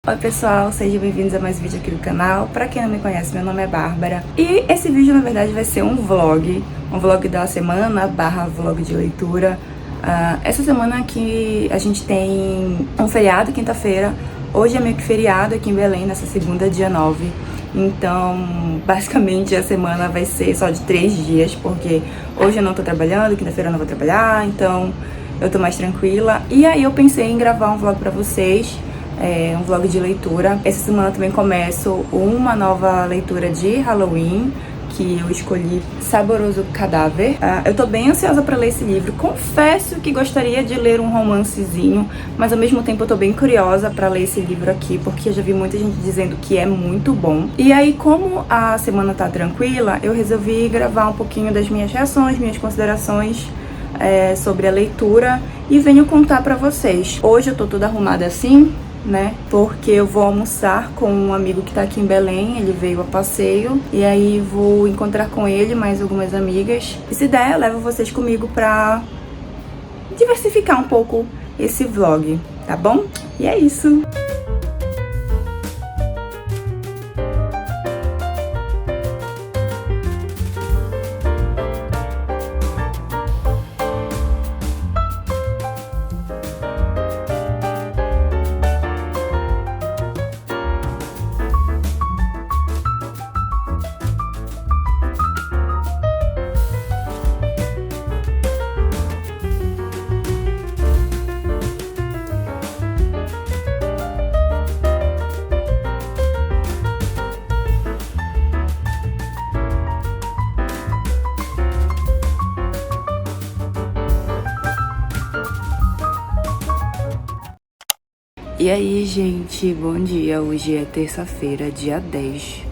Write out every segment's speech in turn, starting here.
Oi pessoal, sejam bem-vindos a mais um vídeo aqui do canal. Pra quem não me conhece, meu nome é Bárbara. E esse vídeo na verdade vai ser um vlog da semana / vlog de leitura. Essa semana aqui a gente tem um feriado, quinta-feira. Hoje é meio que feriado aqui em Belém, nessa segunda, dia 9. Então, basicamente a semana vai ser só de 3 dias, porque hoje eu não tô trabalhando, quinta-feira eu não vou trabalhar, então eu tô mais tranquila. E aí eu pensei em gravar um vlog pra vocês. Um vlog de leitura. Essa semana também começo uma nova leitura de Halloween, que eu escolhi Saboroso Cadáver. Eu tô bem ansiosa pra ler esse livro. Confesso que gostaria de ler um romancezinho, mas ao mesmo tempo eu tô bem curiosa pra ler esse livro aqui, porque eu já vi muita gente dizendo que é muito bom. E aí, como a semana tá tranquila, eu resolvi gravar um pouquinho das minhas reações, minhas considerações sobre a leitura e venho contar pra vocês. Hoje eu tô toda arrumada assim, né? Porque eu vou almoçar com um amigo que tá aqui em Belém, ele veio a passeio, e aí vou encontrar com ele mais algumas amigas. E se der, eu levo vocês comigo pra diversificar um pouco esse vlog, tá bom? E é isso! E aí, gente, bom dia. Hoje é terça-feira, dia 10.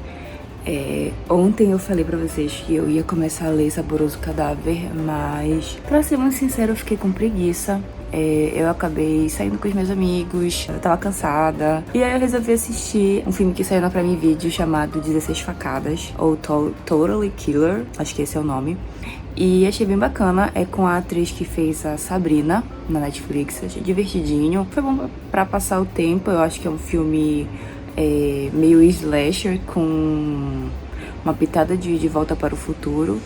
Ontem eu falei pra vocês que eu ia começar a ler Saboroso Cadáver, mas, pra ser muito sincero, eu fiquei com preguiça. Eu acabei saindo com os meus amigos, eu tava cansada. E aí eu resolvi assistir um filme que saiu na Prime Video chamado 16 Facadas, ou Totally Killer, acho que esse é o nome. E achei bem bacana, é com a atriz que fez a Sabrina na Netflix, achei divertidinho. Foi bom pra passar o tempo, eu acho que é um filme meio slasher com uma pitada de Volta para o Futuro.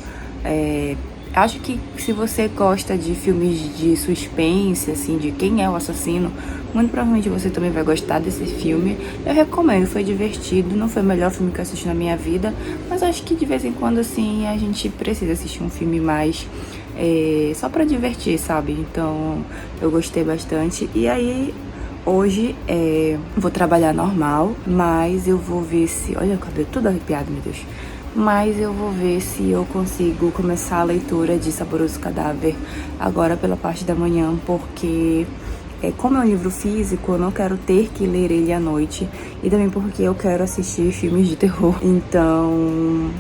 Acho que se você gosta de filmes de suspense, assim, de quem é o assassino, muito provavelmente você também vai gostar desse filme. Eu recomendo, foi divertido, não foi o melhor filme que eu assisti na minha vida, mas acho que de vez em quando, assim, a gente precisa assistir um filme mais só pra divertir, sabe? Então, eu gostei bastante. E aí, hoje, vou trabalhar normal, mas eu vou ver se... Olha o cabelo todo arrepiado, meu Deus. Mas eu vou ver se eu consigo começar a leitura de Saboroso Cadáver agora pela parte da manhã, porque como é um livro físico, eu não quero ter que ler ele à noite, e também porque eu quero assistir filmes de terror. Então,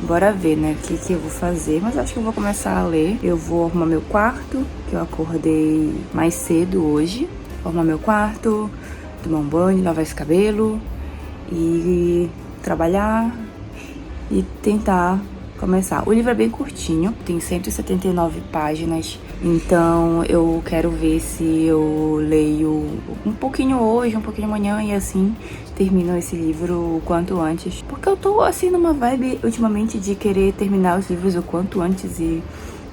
bora ver, né, o que eu vou fazer, mas acho que eu vou começar a ler. Eu vou arrumar meu quarto, que eu acordei mais cedo hoje. Vou arrumar meu quarto, tomar um banho, lavar esse cabelo e trabalhar e tentar começar. O livro é bem curtinho, tem 179 páginas, então eu quero ver se eu leio um pouquinho hoje, um pouquinho amanhã e assim termino esse livro o quanto antes. Porque eu tô assim numa vibe ultimamente de querer terminar os livros o quanto antes e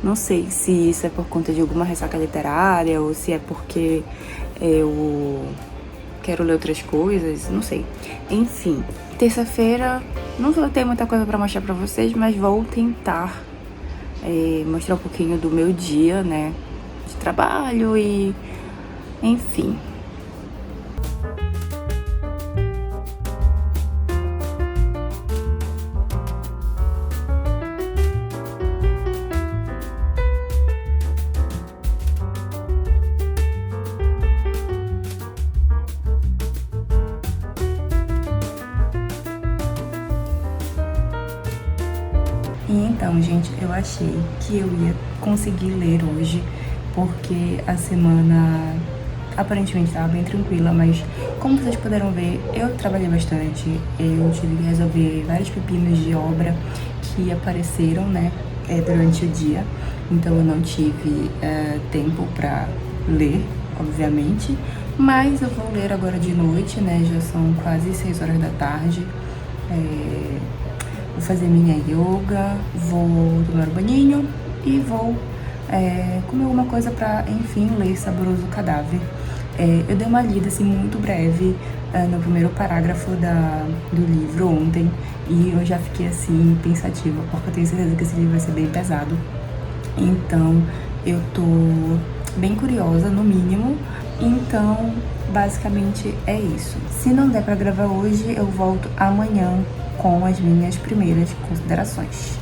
não sei se isso é por conta de alguma ressaca literária ou se é porque eu quero ler outras coisas, não sei. Enfim, terça-feira não vou ter muita coisa pra mostrar pra vocês, mas vou tentar mostrar um pouquinho do meu dia, né, de trabalho e enfim. E então, gente, eu achei que eu ia conseguir ler hoje, porque a semana aparentemente estava bem tranquila, mas como vocês puderam ver, eu trabalhei bastante, eu tive que resolver vários pepinos de obra que apareceram, né, durante o dia, então eu não tive tempo pra ler, obviamente, Mas eu vou ler agora de noite, né? Já são quase 6 horas da tarde. Vou fazer minha yoga, vou tomar um banhinho e vou comer alguma coisa pra, enfim, ler Saboroso Cadáver. Eu dei uma lida, assim, muito breve no primeiro parágrafo do livro ontem e eu já fiquei, assim, pensativa, porque eu tenho certeza que esse livro vai ser bem pesado. Então, eu tô bem curiosa, no mínimo. Então, basicamente é isso. Se não der pra gravar hoje, eu volto amanhã com as minhas primeiras considerações.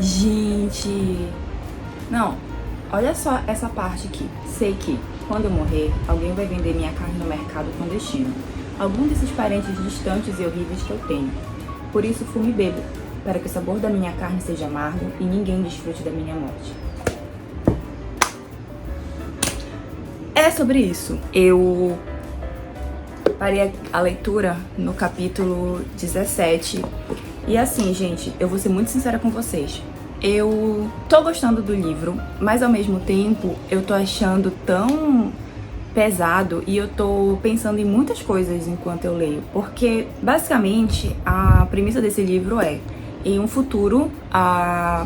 Gente, não, olha só essa parte aqui. Sei que, quando eu morrer, alguém vai vender minha carne no mercado clandestino. Algum desses parentes distantes e horríveis que eu tenho. Por isso fumo e bebo, para que o sabor da minha carne seja amargo e ninguém desfrute da minha morte. É sobre isso. Eu parei a leitura no capítulo 17. E assim, gente, eu vou ser muito sincera com vocês. Eu tô gostando do livro, mas ao mesmo tempo eu tô achando tão pesado e eu tô pensando em muitas coisas enquanto eu leio. Porque, basicamente, a premissa desse livro é: em um futuro,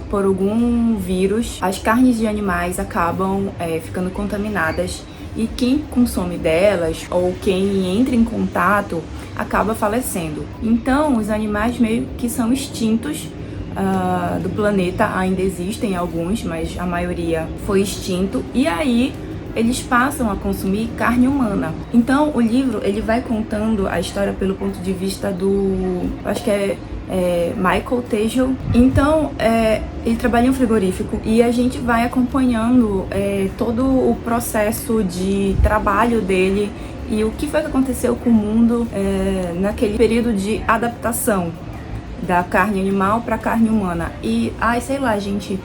por algum vírus, as carnes de animais acabam ficando contaminadas e quem consome delas ou quem entra em contato acaba falecendo. Então, os animais meio que são extintos do planeta. Ainda existem alguns, mas a maioria foi extinto. E aí eles passam a consumir carne humana. Então o livro ele vai contando a história pelo ponto de vista do, acho que é Michael Tejo. Então ele trabalha em um frigorífico e a gente vai acompanhando todo o processo de trabalho dele e o que foi que aconteceu com o mundo naquele período de adaptação da carne animal para carne humana. E, sei lá, gente,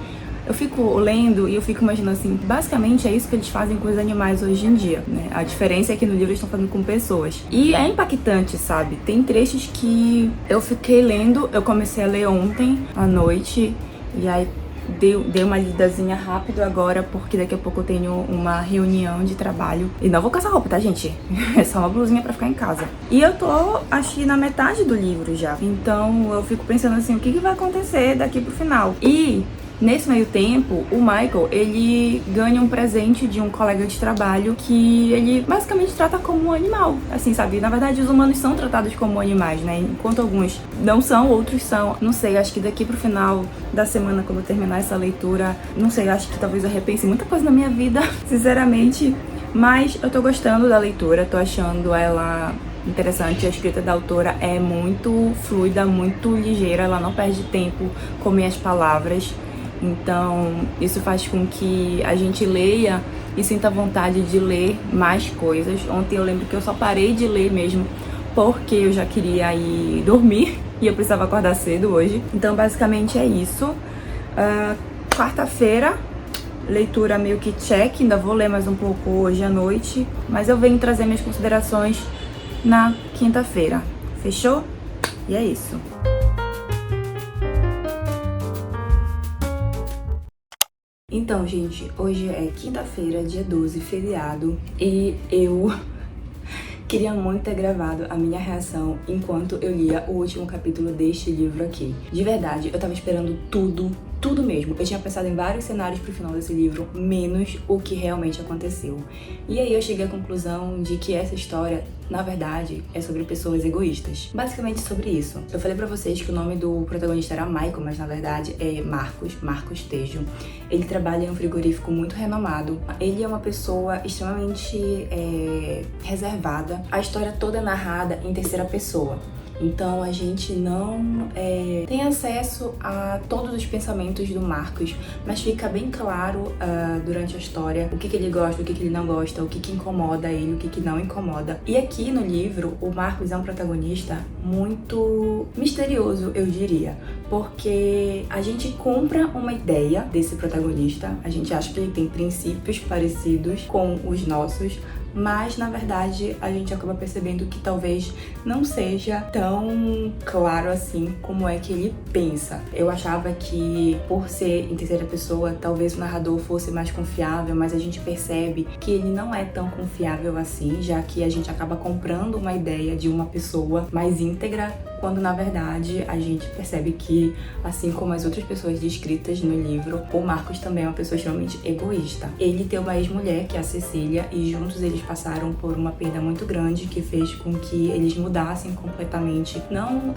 eu fico lendo e eu fico imaginando assim, basicamente é isso que eles fazem com os animais hoje em dia, né? A diferença é que no livro eles estão fazendo com pessoas. E é impactante, sabe? Tem trechos que eu fiquei lendo, eu comecei a ler ontem à noite, e aí dei uma lidazinha rápido agora, porque daqui a pouco eu tenho uma reunião de trabalho. E não vou com essa roupa, tá, gente? É só uma blusinha pra ficar em casa. E eu tô, acho que na metade do livro já. Então eu fico pensando assim, o que vai acontecer daqui pro final? E nesse meio tempo, o Michael, ele ganha um presente de um colega de trabalho que ele basicamente trata como um animal, assim, sabe? Na verdade, os humanos são tratados como animais, né? Enquanto alguns não são, outros são. Não sei, acho que daqui pro final da semana, quando eu terminar essa leitura, não sei, acho que talvez eu repense muita coisa na minha vida, sinceramente. Mas eu tô gostando da leitura, tô achando ela interessante. A escrita da autora é muito fluida, muito ligeira, ela não perde tempo com minhas palavras. Então, isso faz com que a gente leia e sinta vontade de ler mais coisas. Ontem eu lembro que eu só parei de ler mesmo porque eu já queria ir dormir e eu precisava acordar cedo hoje. Então, basicamente é isso. Quarta-feira, leitura meio que check. Ainda vou ler mais um pouco hoje à noite, mas eu venho trazer minhas considerações na quinta-feira. Fechou? E é isso. Então, gente, hoje é quinta-feira, dia 12, feriado, e eu queria muito ter gravado a minha reação enquanto eu lia o último capítulo deste livro aqui. De verdade, eu tava esperando tudo mesmo. Eu tinha pensado em vários cenários pro final desse livro, menos o que realmente aconteceu. E aí eu cheguei à conclusão de que essa história, na verdade, é sobre pessoas egoístas. Basicamente sobre isso. Eu falei pra vocês que o nome do protagonista era Michael, mas na verdade é Marcos Tejo. Ele trabalha em um frigorífico muito renomado. Ele é uma pessoa extremamente reservada. A história toda é narrada em terceira pessoa. Então a gente não tem acesso a todos os pensamentos do Marcos, mas fica bem claro durante a história o que ele gosta, o que ele não gosta, o que incomoda ele, o que não incomoda. E aqui no livro, o Marcos é um protagonista muito misterioso, eu diria, porque a gente compra uma ideia desse protagonista, a gente acha que ele tem princípios parecidos com os nossos, mas na verdade a gente acaba percebendo que talvez não seja tão claro assim como é que ele pensa. Eu achava que por ser em terceira pessoa, talvez o narrador fosse mais confiável, mas a gente percebe que ele não é tão confiável assim, já que a gente acaba comprando uma ideia de uma pessoa mais íntegra, quando na verdade a gente percebe que, assim como as outras pessoas descritas no livro, o Marcos também é uma pessoa extremamente egoísta. Ele tem uma ex-mulher, que é a Cecília, e juntos eles passaram por uma perda muito grande que fez com que eles mudassem completamente, não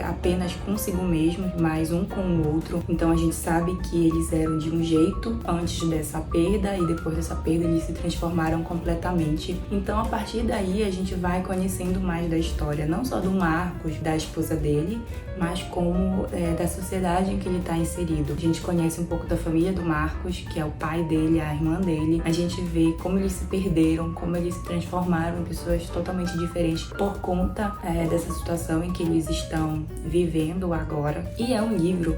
apenas consigo mesmos, mas um com o outro. Então a gente sabe que eles eram de um jeito antes dessa perda e depois dessa perda eles se transformaram completamente. Então a partir daí a gente vai conhecendo mais da história, não só do Marcos, da esposa dele, mas como da sociedade em que ele está inserido. A gente conhece um pouco da família do Marcos, que é o pai dele, a irmã dele. A gente vê como eles se perderam, como eles se transformaram em pessoas totalmente diferentes por conta dessa situação em que eles estão vivendo agora. E é um livro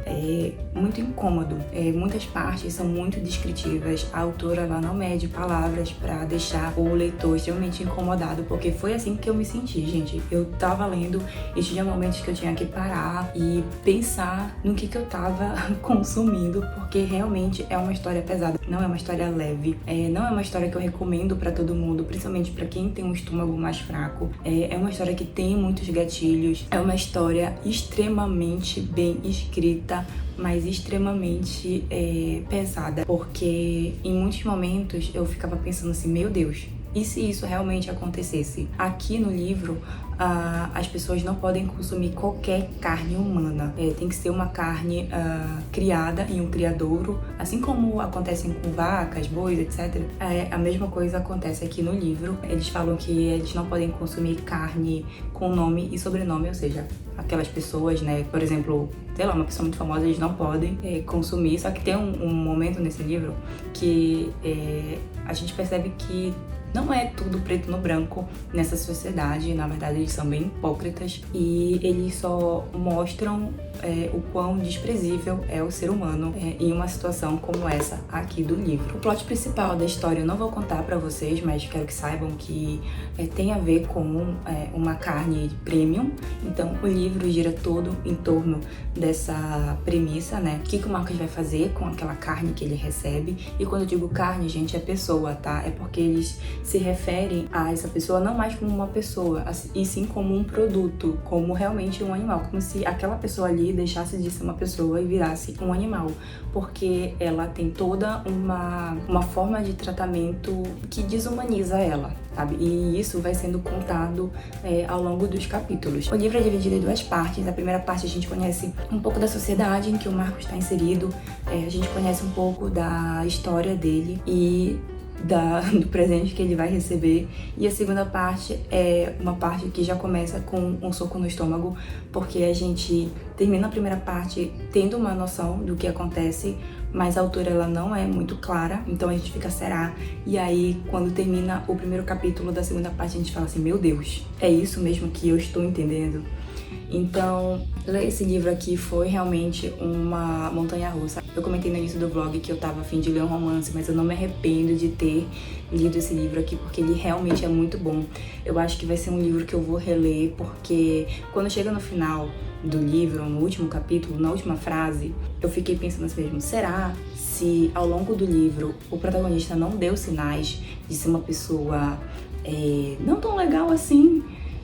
muito incômodo. Muitas partes são muito descritivas. A autora ela não mede palavras para deixar o leitor extremamente incomodado, porque foi assim que eu me senti, gente. Eu tava lendo e tinha momentos que eu tinha que parar e pensar no que eu tava consumindo, porque realmente é uma história pesada, não é uma história leve, não é uma história que eu recomendo pra todo mundo, principalmente pra quem tem um estômago mais fraco. É uma história que tem muitos gatilhos, é uma história extremamente bem escrita, mas extremamente pesada, porque em muitos momentos eu ficava pensando assim, meu Deus, e se isso realmente acontecesse? Aqui no livro, as pessoas não podem consumir qualquer carne humana. Tem que ser uma carne criada em um criadouro, assim como acontece com vacas, bois, etc. A mesma coisa acontece aqui no livro. Eles falam que eles não podem consumir carne com nome e sobrenome, ou seja, aquelas pessoas, né, por exemplo, sei lá, uma pessoa muito famosa, eles não podem consumir. Só que tem um momento nesse livro que a gente percebe que não é tudo preto no branco nessa sociedade. Na verdade, eles são bem hipócritas e eles só mostram o quão desprezível é o ser humano em uma situação como essa aqui do livro. O plot principal da história eu não vou contar pra vocês, mas quero que saibam que tem a ver com uma carne premium. Então o livro gira todo em torno dessa premissa, né? O que o Marcos vai fazer com aquela carne que ele recebe. E quando eu digo carne, gente, é pessoa, tá? É porque eles se referem a essa pessoa não mais como uma pessoa, e sim como um produto, como realmente um animal, como se aquela pessoa ali deixasse de ser uma pessoa e virasse um animal, porque ela tem toda uma forma de tratamento que desumaniza ela, sabe? E isso vai sendo contado ao longo dos capítulos. O livro é dividido em duas partes. A primeira parte a gente conhece um pouco da sociedade em que o Marcos está inserido, a gente conhece um pouco da história dele e do presente que ele vai receber. E a segunda parte é uma parte que já começa com um soco no estômago, porque a gente termina a primeira parte tendo uma noção do que acontece, mas a autora ela não é muito clara, então a gente fica, será? E aí, quando termina o primeiro capítulo da segunda parte, a gente fala assim, meu Deus, é isso mesmo que eu estou entendendo? Então, ler esse livro aqui foi realmente uma montanha-russa. Eu comentei no início do vlog que eu tava a fim de ler um romance, mas eu não me arrependo de ter lido esse livro aqui, porque ele realmente é muito bom. Eu acho que vai ser um livro que eu vou reler, porque quando chega no final do livro, no último capítulo, na última frase, eu fiquei pensando assim mesmo, será se ao longo do livro o protagonista não deu sinais de ser uma pessoa não tão legal assim,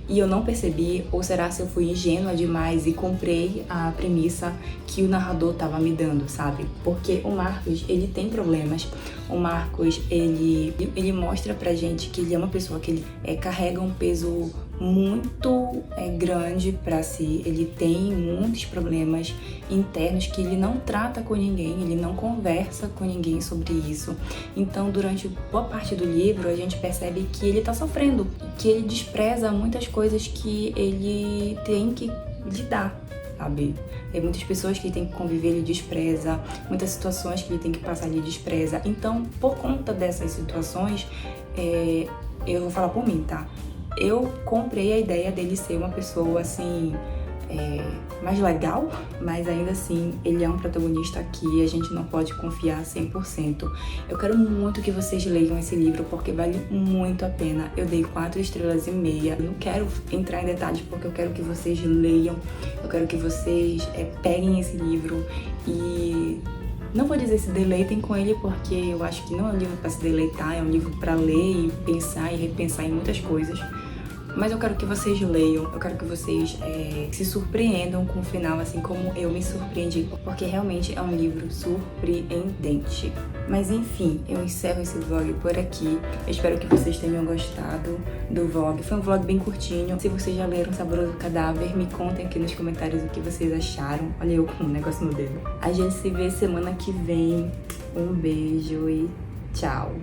e eu não percebi? Ou será se eu fui ingênua demais e comprei a premissa que o narrador tava me dando, sabe? Porque o Marcos, ele tem problemas. O Marcos, ele mostra pra gente que ele é uma pessoa que ele carrega um peso muito grande para si, ele tem muitos problemas internos que ele não trata com ninguém, ele não conversa com ninguém sobre isso. Então, durante boa parte do livro, a gente percebe que ele tá sofrendo, que ele despreza muitas coisas que ele tem que lidar, sabe? Tem muitas pessoas que ele tem que conviver, ele despreza, muitas situações que ele tem que passar, ele despreza. Então, por conta dessas situações, eu vou falar por mim, tá? Eu comprei a ideia dele ser uma pessoa, assim, mais legal, mas ainda assim, ele é um protagonista que a gente não pode confiar 100%. Eu quero muito que vocês leiam esse livro, porque vale muito a pena. Eu dei 4,5 estrelas. Eu não quero entrar em detalhes, porque eu quero que vocês leiam, eu quero que vocês peguem esse livro e... não vou dizer se deleitem com ele, porque eu acho que não é um livro para se deleitar, é um livro para ler e pensar e repensar em muitas coisas. Mas eu quero que vocês leiam, eu quero que vocês se surpreendam com o final, assim como eu me surpreendi, porque realmente é um livro surpreendente. Mas enfim, eu encerro esse vlog por aqui. Eu espero que vocês tenham gostado do vlog. Foi um vlog bem curtinho. Se vocês já leram Saboroso Cadáver, me contem aqui nos comentários o que vocês acharam. Olha eu com um negócio no dedo. A gente se vê semana que vem. Um beijo e tchau!